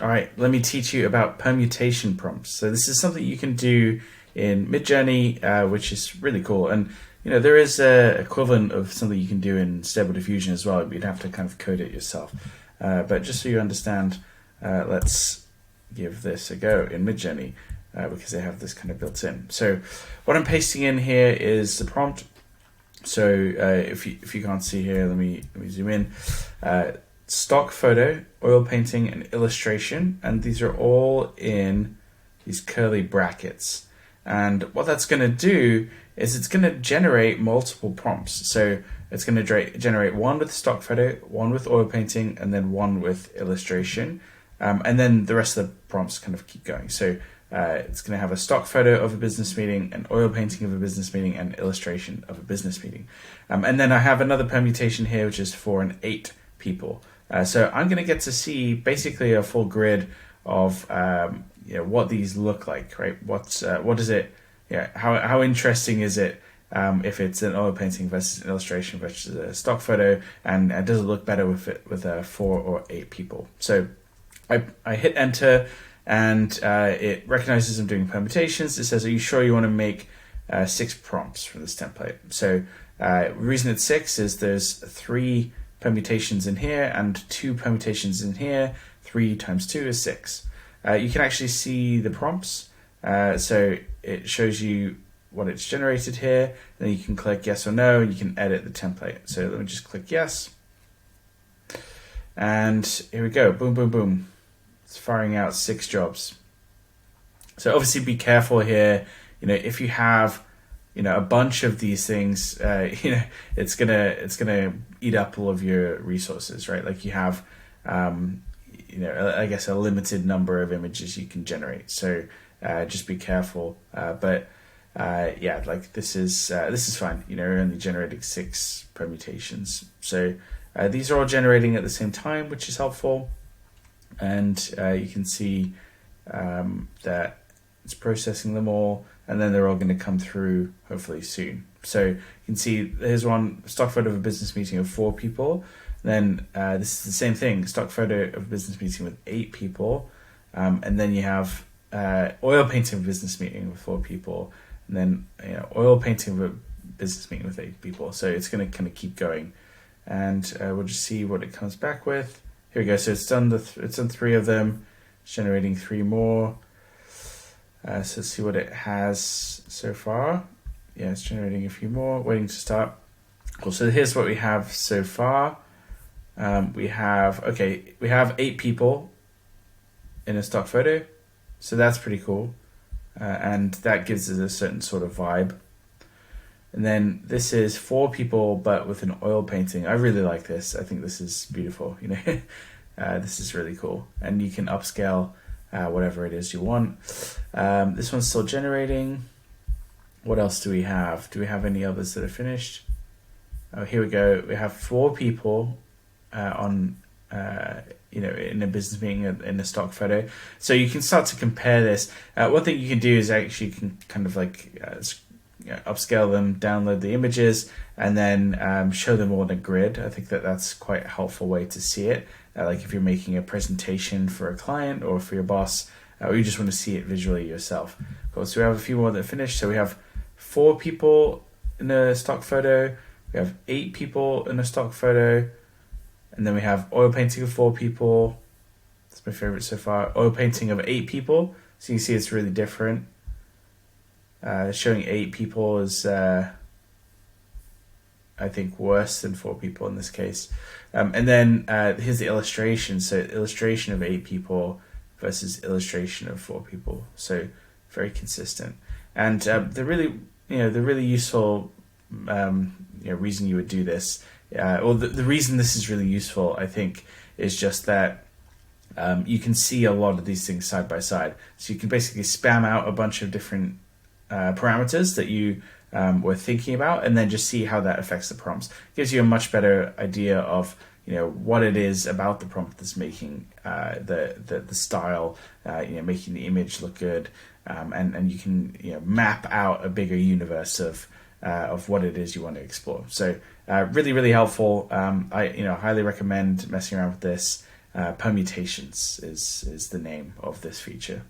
All right, let me teach you about permutation prompts. So this is something you can do in MidJourney, which is really cool. And there is a equivalent of something you can do in Stable Diffusion as well, but you'd have to kind of code it yourself. But just so you understand, let's give this a go in MidJourney because they have this kind of built in. So what I'm pasting in here is the prompt. So if you can't see here, let me zoom in. Stock photo, oil painting, and illustration, and these are all in these curly brackets. And what that's going to do is it's going to generate multiple prompts. So it's going to generate one with stock photo, one with oil painting, and then one with illustration. And then the rest of the prompts kind of keep going. So it's going to have a stock photo of a business meeting, an oil painting of a business meeting, and illustration of a business meeting. And then I have another permutation here, which is for an 8 people. So I'm going to get to see basically a full grid of what these look like, right? What is it? Yeah, how interesting is it if it's an oil painting versus an illustration versus a stock photo, and does it look better with 4 or 8 people? So I hit enter, and it recognizes I'm doing permutations. It says, "Are you sure you want to make 6 prompts for this template?" So the reason it's 6 is there's 3 permutations in here and 2 permutations in here. 3 times 2 is 6. You can actually see the prompts. So it shows you what it's generated here. Then you can click yes or no, and you can edit the template. So let me just click yes. And here we go. Boom, boom, boom. It's firing out 6 jobs. So obviously be careful here. If you have a bunch of these things, it's gonna eat up all of your resources, right? Like you have, I guess a limited number of images you can generate. So just be careful. But like this is fine. We're only generating 6 permutations. So these are all generating at the same time, which is helpful. And you can see that it's processing them all, and then they're all going to come through hopefully soon. So you can see here's one stock photo of a business meeting of 4 people. Then this is the same thing, stock photo of a business meeting with 8 people. And then you have oil painting of a business meeting with 4 people. And then oil painting of a business meeting with 8 people. So it's going to kind of keep going. And we'll just see what it comes back with. Here we go. So it's done 3 of them. It's generating 3 more. So let's see what it has so far. Yeah, it's generating a few more, waiting to start. Cool. So here's what we have so far. We have 8 people in a stock photo. So that's pretty cool. And that gives us a certain sort of vibe. And then this is 4 people, but with an oil painting. I really like this. I think this is beautiful. This is really cool. And you can upscale whatever it is you want. This one's still generating. What else do we have? Do we have any others that are finished? Oh, here we go. We have 4 people in a business meeting in a stock photo. So you can start to compare this. One thing you can do is actually you can kind of upscale them, download the images, and then show them all in a grid. I think that's quite a helpful way to see it. Like if you're making a presentation for a client or for your boss, or you just want to see it visually yourself. Cool. So we have a few more that are finished. So we have 4 people in a stock photo. We have 8 people in a stock photo. And then we have oil painting of 4 people. That's my favorite so far. Oil painting of 8 people. So you can see it's really different. Showing 8 people is, I think, worse than 4 people in this case. And then here's the illustration. So illustration of 8 people versus illustration of 4 people. So very consistent. And the really useful reason you would do this, the reason this is really useful, I think, is just that you can see a lot of these things side by side. So you can basically spam out a bunch of different parameters that you were thinking about, and then just see how that affects the prompts. Gives you a much better idea of what it is about the prompt that's making the style, making the image look good, and you can map out a bigger universe of what it is you want to explore. So really, really helpful. I highly recommend messing around with this. Permutations is the name of this feature.